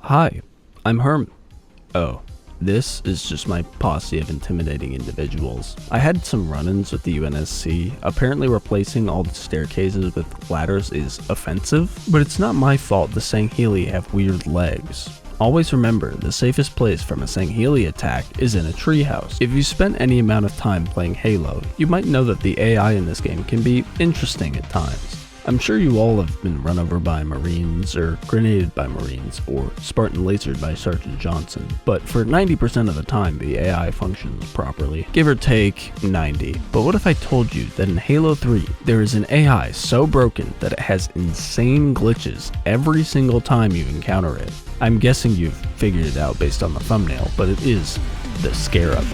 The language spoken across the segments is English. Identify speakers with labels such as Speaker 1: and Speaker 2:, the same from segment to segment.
Speaker 1: Hi, I'm Herm. Oh, this is just my posse of intimidating individuals. I had some run-ins with the UNSC. Apparently replacing all the staircases with ladders is offensive, but it's not my fault the Sangheli have weird legs. Always remember, the safest place from a Sangheli attack is in a treehouse. If you spent any amount of time playing Halo, you might know that the AI in this game can be interesting at times. I'm sure you all have been run over by Marines, or grenaded by Marines, or Spartan lasered by Sergeant Johnson, but for 90% of the time the AI functions properly, give or take 90. But what if I told you that in Halo 3 there is an AI so broken that it has insane glitches every single time you encounter it? I'm guessing you've figured it out based on the thumbnail, but it is the Scarab.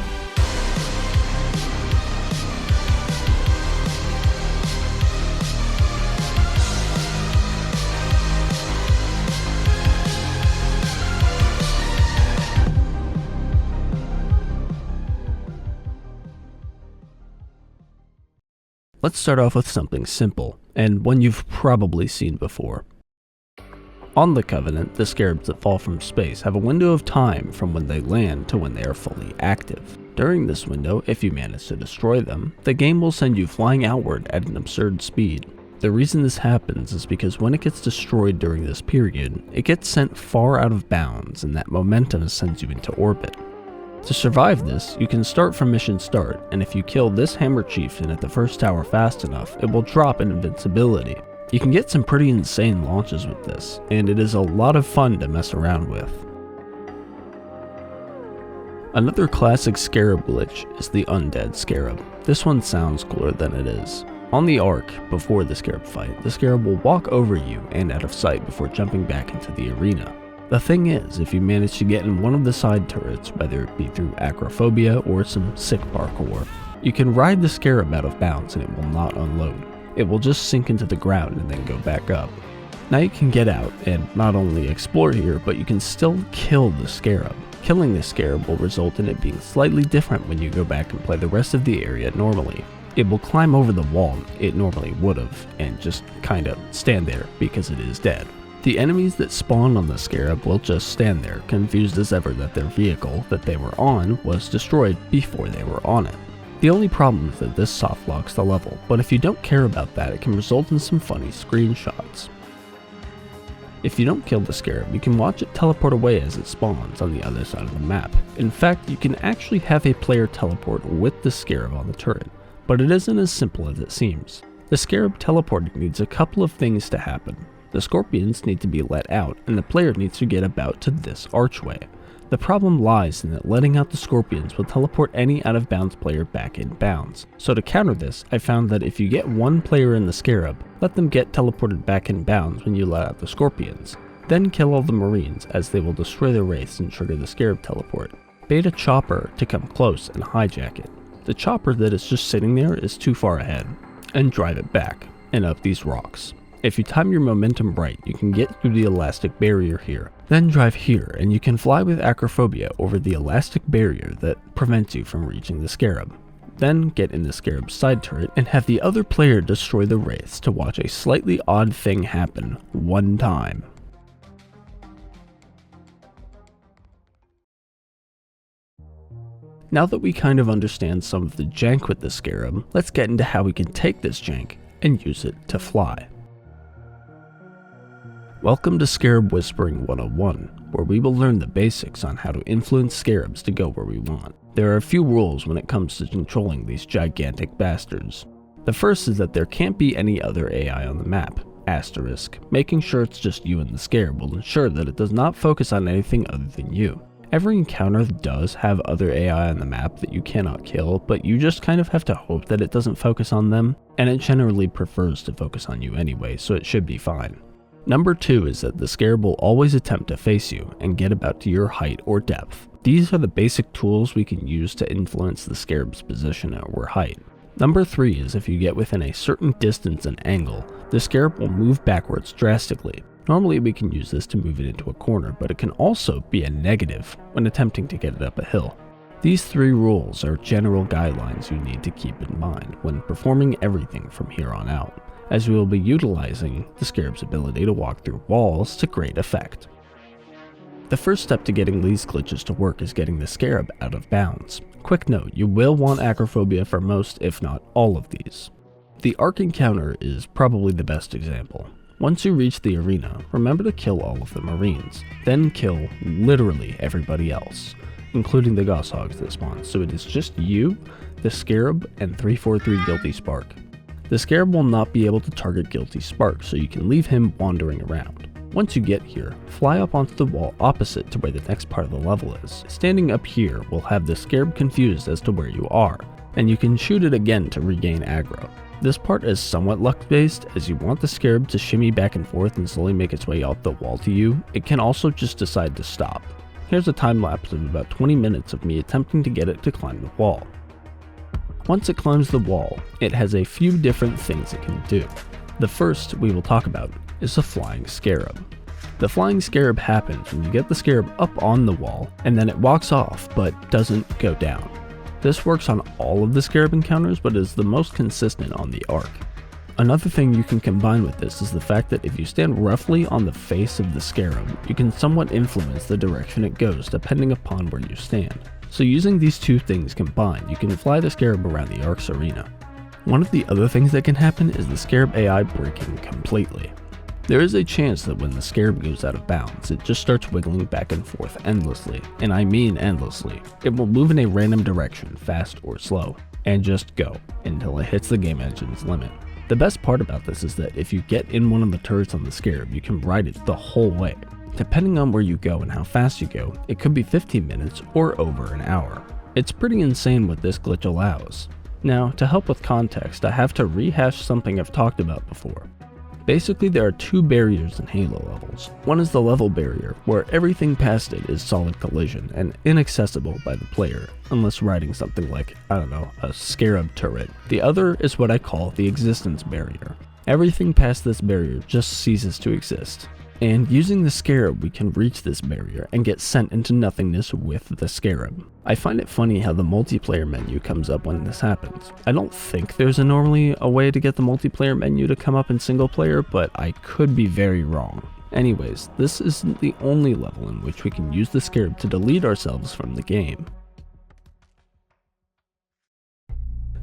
Speaker 1: Let's start off with something simple, and one you've probably seen before. On the Covenant, the Scarabs that fall from space have a window of time from when they land to when they are fully active. During this window, if you manage to destroy them, the game will send you flying outward at an absurd speed. The reason this happens is because when it gets destroyed during this period, it gets sent far out of bounds and that momentum sends you into orbit. To survive this, you can start from mission start, and if you kill this Hammer Chieftain at the first tower fast enough, it will drop an Invincibility. You can get some pretty insane launches with this, and it is a lot of fun to mess around with. Another classic Scarab glitch is the Undead Scarab. This one sounds cooler than it is. On the arc, before the Scarab fight, the Scarab will walk over you and out of sight before jumping back into the arena. The thing is, if you manage to get in one of the side turrets, whether it be through acrophobia or some sick parkour, you can ride the Scarab out of bounds and it will not unload. It will just sink into the ground and then go back up. Now you can get out and not only explore here, but you can still kill the Scarab. Killing the Scarab will result in it being slightly different when you go back and play the rest of the area normally. It will climb over the wall it normally would have and just kinda stand there because it is dead. The enemies that spawn on the Scarab will just stand there, confused as ever that their vehicle that they were on was destroyed before they were on it. The only problem is that this soft locks the level, but if you don't care about that, it can result in some funny screenshots. If you don't kill the Scarab, you can watch it teleport away as it spawns on the other side of the map. In fact, you can actually have a player teleport with the Scarab on the turret, but it isn't as simple as it seems. The Scarab teleporting needs a couple of things to happen. The Scorpions need to be let out, and the player needs to get about to this archway. The problem lies in that letting out the Scorpions will teleport any out of bounds player back in bounds. So to counter this, I found that if you get one player in the Scarab, let them get teleported back in bounds when you let out the Scorpions. Then kill all the Marines, as they will destroy the wraiths and trigger the Scarab teleport. Bait a chopper to come close and hijack it. The chopper that is just sitting there is too far ahead, and drive it back, and up these rocks. If you time your momentum right, you can get through the elastic barrier here, then drive here, and you can fly with acrophobia over the elastic barrier that prevents you from reaching the Scarab. Then get in the Scarab's side turret and have the other player destroy the wraiths to watch a slightly odd thing happen one time. Now that we kind of understand some of the jank with the Scarab, let's get into how we can take this jank and use it to fly. Welcome to Scarab Whispering 101, where we will learn the basics on how to influence Scarabs to go where we want. There are a few rules when it comes to controlling these gigantic bastards. The first is that there can't be any other AI on the map. Asterisk, making sure it's just you and the Scarab will ensure that it does not focus on anything other than you. Every encounter does have other AI on the map that you cannot kill, but you just kind of have to hope that it doesn't focus on them, and it generally prefers to focus on you anyway, so it should be fine. Number 2 is that the Scarab will always attempt to face you and get about to your height or depth. These are the basic tools we can use to influence the Scarab's position or height. Number 3 is if you get within a certain distance and angle, the Scarab will move backwards drastically. Normally we can use this to move it into a corner, but it can also be a negative when attempting to get it up a hill. These 3 rules are general guidelines you need to keep in mind when performing everything from here on out, as we will be utilizing the Scarab's ability to walk through walls to great effect. The first step to getting these glitches to work is getting the Scarab out of bounds. Quick note, you will want acrophobia for most, if not all of these. The Ark encounter is probably the best example. Once you reach the arena, remember to kill all of the Marines, then kill literally everybody else, including the gosshogs that spawn, so it is just you, the Scarab, and 343 Guilty Spark. The Scarab will not be able to target Guilty Spark, so you can leave him wandering around. Once you get here, fly up onto the wall opposite to where the next part of the level is. Standing up here will have the Scarab confused as to where you are, and you can shoot it again to regain aggro. This part is somewhat luck-based, as you want the Scarab to shimmy back and forth and slowly make its way out the wall to you. It can also just decide to stop. Here's a time lapse of about 20 minutes of me attempting to get it to climb the wall. Once it climbs the wall, it has a few different things it can do. The first we will talk about is a flying Scarab. The flying Scarab happens when you get the Scarab up on the wall, and then it walks off but doesn't go down. This works on all of the Scarab encounters, but is the most consistent on the Ark. Another thing you can combine with this is the fact that if you stand roughly on the face of the Scarab, you can somewhat influence the direction it goes depending upon where you stand. So using these two things combined, you can fly the Scarab around the Ark's arena. One of the other things that can happen is the Scarab AI breaking completely. There is a chance that when the Scarab goes out of bounds, it just starts wiggling back and forth endlessly, and I mean endlessly. It will move in a random direction, fast or slow, and just go until it hits the game engine's limit. The best part about this is that if you get in one of the turrets on the Scarab, you can ride it the whole way. Depending on where you go and how fast you go, it could be 15 minutes or over an hour. It's pretty insane what this glitch allows. Now, to help with context, I have to rehash something I've talked about before. Basically, there are two barriers in Halo levels. One is the level barrier, where everything past it is solid collision and inaccessible by the player, unless riding something like, I don't know, a Scarab turret. The other is what I call the existence barrier. Everything past this barrier just ceases to exist. And using the Scarab, we can reach this barrier and get sent into nothingness with the Scarab. I find it funny how the multiplayer menu comes up when this happens. I don't think there's normally a way to get the multiplayer menu to come up in single player, but I could be very wrong. Anyways, this isn't the only level in which we can use the Scarab to delete ourselves from the game.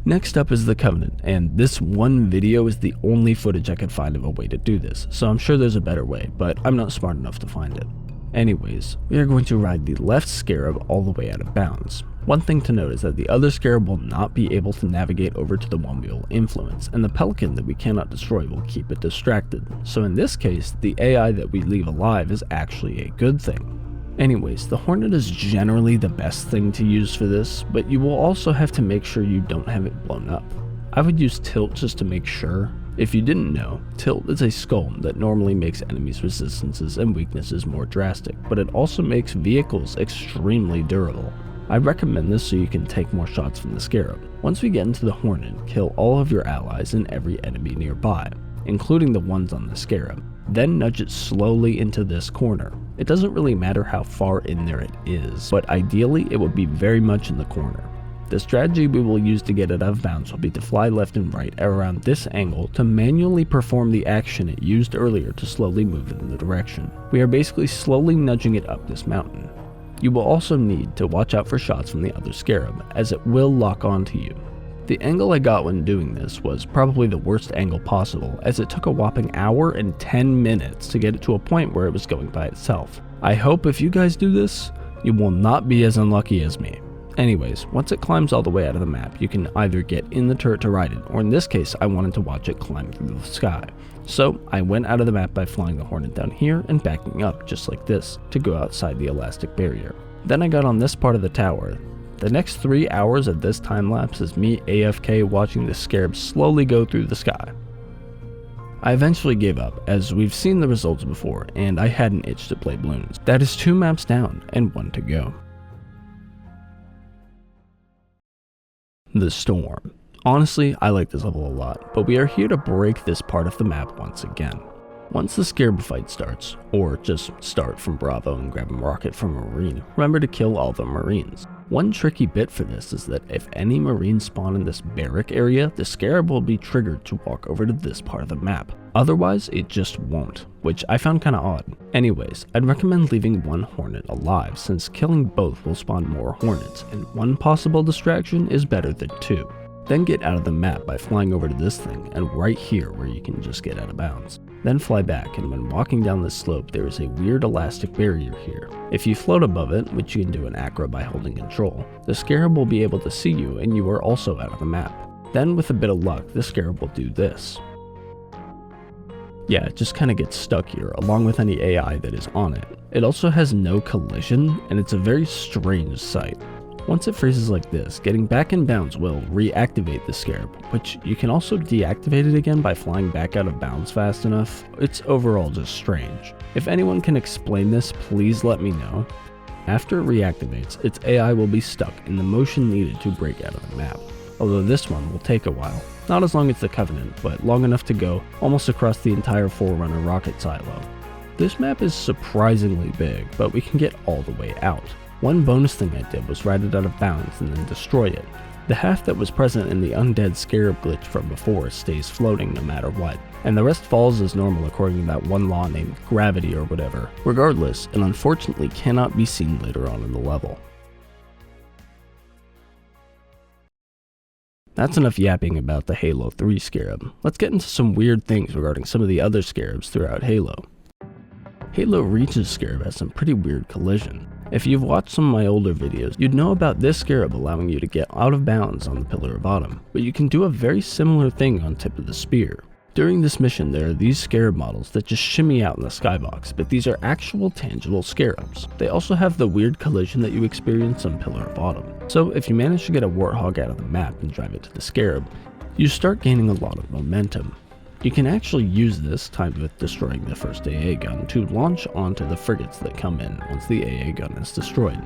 Speaker 1: Next up is the Covenant, and this one video is the only footage I could find of a way to do this, so I'm sure there's a better way, but I'm not smart enough to find it. Anyways, we are going to ride the left Scarab all the way out of bounds. One thing to note is that the other Scarab will not be able to navigate over to the one we will influence, and the Pelican that we cannot destroy will keep it distracted. So in this case, the AI that we leave alive is actually a good thing. Anyways, the Hornet is generally the best thing to use for this, but you will also have to make sure you don't have it blown up. I would use Tilt just to make sure. If you didn't know, Tilt is a skull that normally makes enemies' resistances and weaknesses more drastic, but it also makes vehicles extremely durable. I recommend this so you can take more shots from the Scarab. Once we get into the Hornet, kill all of your allies and every enemy nearby, including the ones on the Scarab. Then nudge it slowly into this corner. It doesn't really matter how far in there it is, but ideally it would be very much in the corner. The strategy we will use to get it out of bounds will be to fly left and right around this angle to manually perform the action it used earlier to slowly move it in the direction. We are basically slowly nudging it up this mountain. You will also need to watch out for shots from the other Scarab, as it will lock onto you. The angle I got when doing this was probably the worst angle possible, as it took a whopping hour and 10 minutes to get it to a point where it was going by itself. I hope if you guys do this, you will not be as unlucky as me. Anyways, once it climbs all the way out of the map, you can either get in the turret to ride it, or in this case, I wanted to watch it climb through the sky. So I went out of the map by flying the Hornet down here and backing up, just like this, to go outside the elastic barrier. Then I got on this part of the tower. The next 3 hours of this time lapse is me AFK watching the Scarab slowly go through the sky. I eventually gave up, as we've seen the results before, and I had an itch to play balloons. That is 2 maps down and 1 to go. The Storm. Honestly, I like this level a lot, but we are here to break this part of the map once again. Once the Scarab fight starts, or just start from Bravo and grab a rocket from a Marine, remember to kill all the Marines. One tricky bit for this is that if any Marines spawn in this barrack area, the Scarab will be triggered to walk over to this part of the map. Otherwise, it just won't, which I found kinda odd. Anyways, I'd recommend leaving one hornet alive since killing both will spawn more hornets, and one possible distraction is better than two. Then get out of the map by flying over to this thing and right here where you can just get out of bounds. Then fly back, and when walking down this slope there is a weird elastic barrier here. If you float above it, which you can do in acro by holding control, the scarab will be able to see you and you are also out of the map. Then with a bit of luck, the scarab will do this. Yeah, it just kinda gets stuck here, along with any AI that is on it. It also has no collision, and it's a very strange sight. Once it freezes like this, getting back in bounds will reactivate the scarab, which you can also deactivate it again by flying back out of bounds fast enough. It's overall just strange. If anyone can explain this, please let me know. After it reactivates, its AI will be stuck in the motion needed to break out of the map. Although this one will take a while. Not as long as the Covenant, but long enough to go almost across the entire Forerunner rocket silo. This map is surprisingly big, but we can get all the way out. One bonus thing I did was ride it out of bounds and then destroy it. The half that was present in the Undead Scarab glitch from before stays floating no matter what, and the rest falls as normal according to that one law named gravity or whatever. Regardless, it unfortunately cannot be seen later on in the level. That's enough yapping about the Halo 3 Scarab. Let's get into some weird things regarding some of the other Scarabs throughout Halo. Halo Reach's Scarab has some pretty weird collision. If you've watched some of my older videos, you'd know about this Scarab allowing you to get out of bounds on the Pillar of Autumn, but you can do a very similar thing on Tip of the Spear. During this mission, there are these Scarab models that just shimmy out in the skybox, but these are actual tangible Scarabs. They also have the weird collision that you experience on Pillar of Autumn. So if you manage to get a Warthog out of the map and drive it to the Scarab, you start gaining a lot of momentum. You can actually use this, timed with destroying the first AA gun, to launch onto the frigates that come in once the AA gun is destroyed.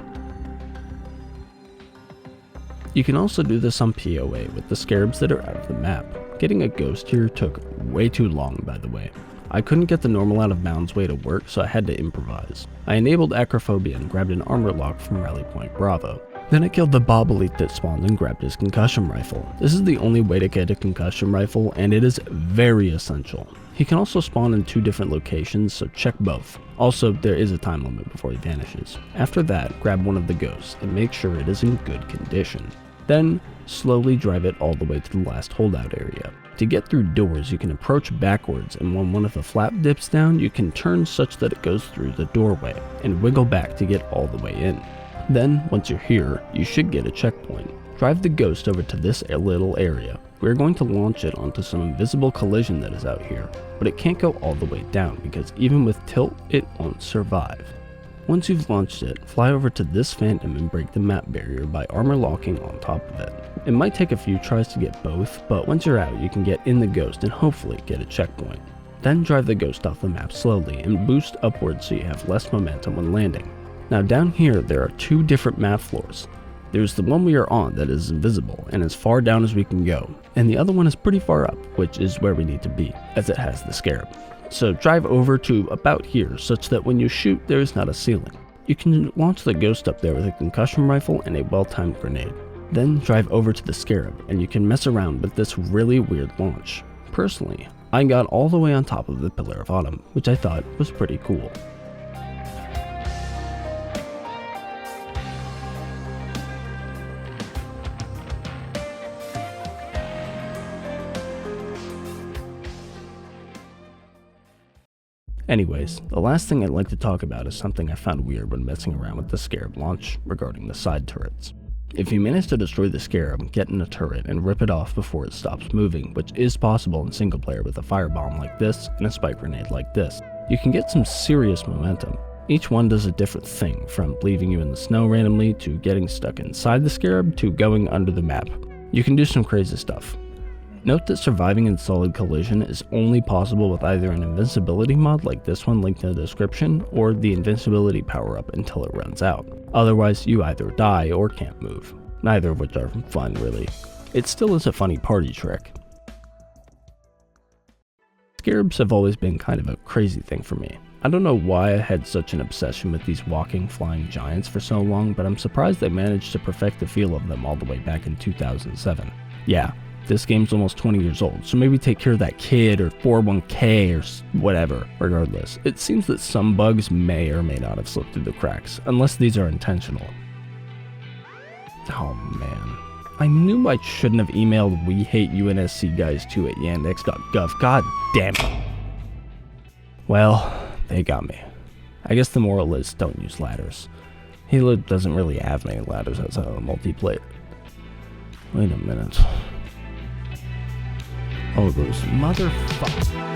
Speaker 1: You can also do this on POA with the Scarabs that are out of the map. Getting a ghost here took way too long, by the way. I couldn't get the normal out of bounds way to work, so I had to improvise. I enabled Acrophobia and grabbed an armor lock from Rally Point Bravo. Then I killed the Bob Elite that spawned and grabbed his concussion rifle. This is the only way to get a concussion rifle, and it is very essential. He can also spawn in 2 different locations, so check both. Also, there is a time limit before he vanishes. After that, grab one of the ghosts and make sure it is in good condition. Then, slowly drive it all the way to the last holdout area. To get through doors, you can approach backwards, and when one of the flap dips down, you can turn such that it goes through the doorway, and wiggle back to get all the way in. Then, once you're here, you should get a checkpoint. Drive the ghost over to this little area. We're going to launch it onto some invisible collision that is out here, but it can't go all the way down because even with tilt, it won't survive. Once you've launched it, fly over to this phantom and break the map barrier by armor locking on top of it. It might take a few tries to get both, but once you're out, you can get in the ghost and hopefully get a checkpoint. Then drive the ghost off the map slowly and boost upwards so you have less momentum when landing. Now down here, there are 2 different map floors. There's the one we are on that is invisible and as far down as we can go, and the other one is pretty far up, which is where we need to be, as it has the Scarab. So drive over to about here such that when you shoot, there is not a ceiling. You can launch the ghost up there with a concussion rifle and a well-timed grenade. Then drive over to the Scarab and you can mess around with this really weird launch. Personally, I got all the way on top of the Pillar of Autumn, which I thought was pretty cool. Anyways, the last thing I'd like to talk about is something I found weird when messing around with the Scarab Launch regarding the side turrets. If you manage to destroy the Scarab, get in a turret and rip it off before it stops moving, which is possible in single player with a firebomb like this and a spike grenade like this, you can get some serious momentum. Each one does a different thing, from leaving you in the snow randomly, to getting stuck inside the Scarab, to going under the map. You can do some crazy stuff. Note that surviving in solid collision is only possible with either an invincibility mod like this one linked in the description, or the invincibility power up until it runs out. Otherwise, you either die or can't move. Neither of which are fun, really. It still is a funny party trick. Scarabs have always been kind of a crazy thing for me. I don't know why I had such an obsession with these walking, flying giants for so long, but I'm surprised I managed to perfect the feel of them all the way back in 2007. Yeah, this game's almost 20 years old, so maybe take care of that kid or 401k or whatever. Regardless, it seems that some bugs may or may not have slipped through the cracks, unless these are intentional. Oh man. I knew I shouldn't have emailed wehateunscguys2 at yandex.gov. God damn it. Well, they got me. I guess the moral is don't use ladders. Halo doesn't really have many ladders outside of multiplayer. Wait a minute. Oh, those motherfuckers.